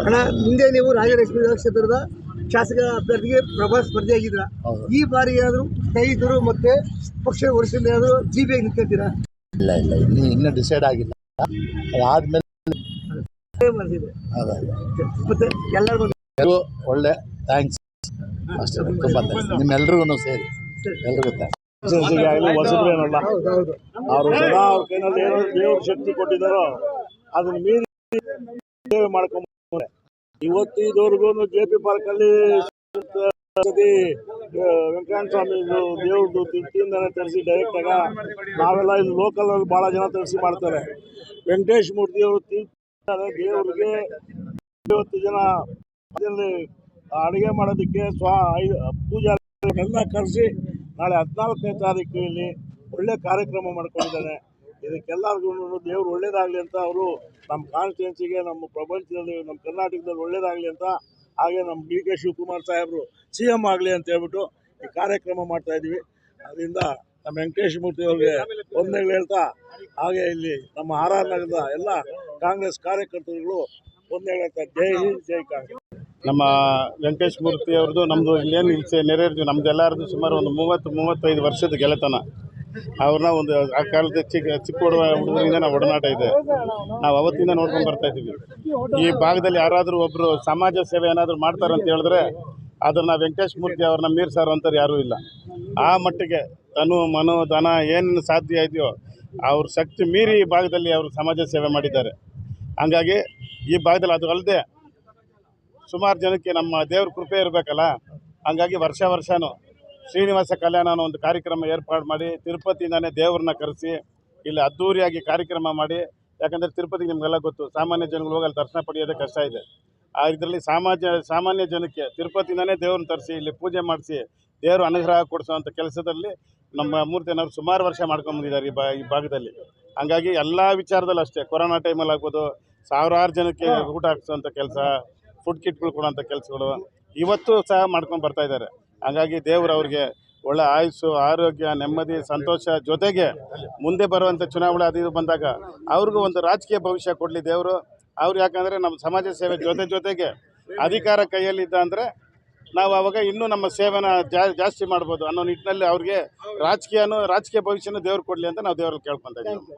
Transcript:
ಅಣ್ಣ ಮುಂದೆ ನೀವು ರಾಜಲಕ್ಷ್ಮಿ ಕ್ಷೇತ್ರದ ಶಾಸಕ ಅಭ್ಯರ್ಥಿಗೆ ಪ್ರಭಾಸ್ ಸ್ಪರ್ಧೆಯಾಗಿದ್ರ ಈ ಬಾರಿ ಏನಾದ್ರು ಸ್ನೇಹಿತರು ಮತ್ತೆ ಪಕ್ಷ ವರ್ಷದಿಂದ ಏನಾದ್ರು ಜಿಬಿ ನಿಂತಿದ್ದೀರಾ? ಇಲ್ಲ ಇಲ್ಲ ಇನ್ನೂ ಡಿಸೈಡ್ ಆಗಿಲ್ಲ. ಅದಾದ್ಮೇಲೆ ಮತ್ತೆ ಎಲ್ಲರಿಗೂ ಒಳ್ಳೆ ಥ್ಯಾಂಕ್ಸ್ ಅಷ್ಟೇ. ತುಂಬ ನಿಮ್ಮೆಲ್ರಿಗೂ ಸೇರಿ ಎಲ್ರಿಗೂ ಥ್ಯಾಂಕ್ಸ್. ಹೊಸಬ್ರೇನಲ್ಲ, ಅವರು ಜನ ಅವ್ರ ಕೈನಲ್ಲಿ ಏನೋ ದೇವ್ರ ಶಕ್ತಿ ಕೊಟ್ಟಿದ್ದಾರೋ ಅದನ್ನ ಮೀರಿ ಸೇವೆ ಮಾಡ್ಕೊಂಡ್ರೆ ಇವತ್ತು ಇದುವರೆಗೂ JP ಪಾರ್ಕಲ್ಲಿ ವೆಂಕಟೇಶ್ವರ ಸ್ವಾಮಿ ದೇವ್ರದ್ದು ತಿರ್ತಿಯಿಂದಾನೆ ತರಿಸಿ ಡೈರೆಕ್ಟಾಗ ನಾವೆಲ್ಲ ಇಲ್ಲಿ ಲೋಕಲಲ್ಲಿ ಭಾಳ ಜನ ತರಿಸಿ ಮಾಡ್ತಾರೆ. ವೆಂಕಟೇಶ್ ಮೂರ್ತಿಯವರು ತೀರ್ಥ ದೇವ್ರಿಗೆ 50 ಜನ ಅದರಲ್ಲಿ ಅಡುಗೆ ಮಾಡೋದಕ್ಕೆ ಪೂಜಾ ಎಲ್ಲ ಕರೆಸಿ ನಾಳೆ 14ನೇ ತಾರೀಕು ಇಲ್ಲಿ ಒಳ್ಳೆ ಕಾರ್ಯಕ್ರಮ ಮಾಡ್ಕೊಂಡಿದ್ದಾನೆ. ಇದಕ್ಕೆಲ್ಲರಿಗೂ ದೇವ್ರು ಒಳ್ಳೇದಾಗಲಿ ಅಂತ ಅವರು ನಮ್ಮ ಕಾನ್ಸ್ಟಿಟ್ಯೂನ್ಸಿಗೆ, ನಮ್ಮ ಪ್ರಪಂಚದಲ್ಲಿ, ನಮ್ಮ ಕರ್ನಾಟಕದಲ್ಲಿ ಒಳ್ಳೇದಾಗಲಿ ಅಂತ, ಹಾಗೆ ನಮ್ಮ DK ಶಿವಕುಮಾರ್ ಸಾಹೇಬರು CM ಆಗಲಿ ಅಂತ ಹೇಳ್ಬಿಟ್ಟು ಈ ಕಾರ್ಯಕ್ರಮ ಮಾಡ್ತಾಯಿದ್ದೀವಿ. ಅದರಿಂದ ನಮ್ಮ ವೆಂಕಟೇಶ್ ಮೂರ್ತಿ ಅವ್ರಿಗೆ ವಂದನೆಗಳು ಹೇಳ್ತಾ, ಹಾಗೆ ಇಲ್ಲಿ ನಮ್ಮ RR ನಗರದ ಎಲ್ಲ ಕಾಂಗ್ರೆಸ್ ಕಾರ್ಯಕರ್ತರುಗಳು ವಂದನೆಗಳು ಹೇಳ್ತಾ, ಜೈ ಹಿಂದ್ ಜೈ ಕಾಂಗ್ರೆಸ್. ನಮ್ಮ ವೆಂಕಟೇಶ್ ಮೂರ್ತಿ ಅವ್ರದ್ದು ನಮ್ಮದು ಇಲ್ಲೇನು ಇಲ್ಸೆ ನೆರೆಯಿರ್ತೀವಿ. ನಮ್ದು ಎಲ್ಲರದ್ದು ಸುಮಾರು ಒಂದು 30-35 ವರ್ಷದ ಗೆಳೆತನ. ಅವ್ರನ್ನ ಒಂದು ಆ ಕಾಲದ ಚಿಕ್ಕ ಹುಡುಗರಿಂದ ನಾವು ಒಡನಾಟ ಇದೆ. ನಾವು ಅವತ್ತಿಂದ ನೋಡ್ಕೊಂಡು ಬರ್ತಾಯಿದ್ದೀವಿ. ಈ ಭಾಗದಲ್ಲಿ ಯಾರಾದರೂ ಒಬ್ಬರು ಸಮಾಜ ಸೇವೆ ಏನಾದರೂ ಮಾಡ್ತಾರಂತ ಹೇಳಿದ್ರೆ ಅದನ್ನು ವೆಂಕಟೇಶ್ ಮೂರ್ತಿ ಅವ್ರನ್ನ ಮೀರ್ಸಾರು ಅಂತಾರೆ ಯಾರೂ ಇಲ್ಲ. ಆ ಮಟ್ಟಿಗೆ ತನು ಮನೋ ಧನ ಏನು ಸಾಧ್ಯ ಇದೆಯೋ ಅವ್ರ ಶಕ್ತಿ ಮೀರಿ ಈ ಭಾಗದಲ್ಲಿ ಅವರು ಸಮಾಜ ಸೇವೆ ಮಾಡಿದ್ದಾರೆ. ಹಂಗಾಗಿ ಈ ಭಾಗದಲ್ಲಿ ಅದು ಅಲ್ಲದೆ ಸುಮಾರು ಜನಕ್ಕೆ ನಮ್ಮ ದೇವ್ರ ಕೃಪೆ ಇರಬೇಕಲ್ಲ, ಹಂಗಾಗಿ ವರ್ಷನೂ ಶ್ರೀನಿವಾಸ ಕಲ್ಯಾಣ ಅನ್ನೋ ಒಂದು ಕಾರ್ಯಕ್ರಮ ಏರ್ಪಾಡು ಮಾಡಿ ತಿರುಪತಿಯಿಂದನೇ ದೇವ್ರನ್ನ ಕರೆಸಿ ಇಲ್ಲಿ ಅದ್ಧೂರಿಯಾಗಿ ಕಾರ್ಯಕ್ರಮ ಮಾಡಿ. ಯಾಕಂದರೆ ತಿರುಪತಿಗೆ ನಿಮಗೆಲ್ಲ ಗೊತ್ತು, ಸಾಮಾನ್ಯ ಜನಗಳು ಹೋಗಲ್ಲಿ ದರ್ಶನ ಪಡೆಯೋದೇ ಕಷ್ಟ ಇದೆ. ಇದರಲ್ಲಿ ಸಾಮಾನ್ಯ ಜನಕ್ಕೆ ತಿರುಪತಿಯಿಂದನೇ ದೇವ್ರನ್ನ ತರಿಸಿ ಇಲ್ಲಿ ಪೂಜೆ ಮಾಡಿಸಿ ದೇವರು ಅನುಗ್ರಹ ಕೊಡಿಸೋವಂಥ ಕೆಲಸದಲ್ಲಿ ನಮ್ಮ ಮೂರ್ತಿಯವರು ಸುಮಾರು ವರ್ಷ ಮಾಡ್ಕೊಂಬಂದಿದ್ದಾರೆ ಈ ಭಾಗದಲ್ಲಿ. ಹಂಗಾಗಿ ಎಲ್ಲ ವಿಚಾರದಲ್ಲೂ ಅಷ್ಟೇ, ಕೊರೋನಾ ಟೈಮಲ್ಲಿ ಆಗ್ಬೋದು, ಸಾವಿರಾರು ಜನಕ್ಕೆ ಊಟ ಹಾಕ್ಸೋವಂಥ ಕೆಲಸ, ಫುಡ್ ಕಿಟ್ಗಳು ಕೊಡೋಂಥ ಕೆಲಸಗಳು ಇವತ್ತು ಸಹ ಮಾಡ್ಕೊಂಡು ಬರ್ತಾಯಿದ್ದಾರೆ. ಹಂಗಾಗಿ ದೇವರು ಅವ್ರಿಗೆ ಒಳ್ಳೆ ಆಯುಸ್ಸು, ಆರೋಗ್ಯ, ನೆಮ್ಮದಿ, ಸಂತೋಷ, ಜೊತೆಗೆ ಮುಂದೆ ಬರುವಂಥ ಚುನಾವಣೆ ಅದು ಇದು ಬಂದಾಗ ಅವ್ರಿಗೂ ಒಂದು ರಾಜಕೀಯ ಭವಿಷ್ಯ ಕೊಡಲಿ ದೇವರು. ಅವ್ರು ಯಾಕಂದರೆ ನಮ್ಮ ಸಮಾಜ ಸೇವೆ ಜೊತೆಗೆ ಅಧಿಕಾರ ಕೈಯಲ್ಲಿದ್ದ ಅಂದರೆ ನಾವು ಆವಾಗ ಇನ್ನೂ ನಮ್ಮ ಸೇವೆನ ಜಾಸ್ತಿ ಮಾಡ್ಬೋದು ಅನ್ನೋ ನಿಟ್ಟಿನಲ್ಲಿ ಅವ್ರಿಗೆ ರಾಜಕೀಯ ಭವಿಷ್ಯನೂ ದೇವ್ರು ಕೊಡಲಿ ಅಂತ ನಾವು ದೇವ್ರಲ್ಲಿ ಕೇಳ್ಕೊತಾ ಇದ್ದೀವಿ.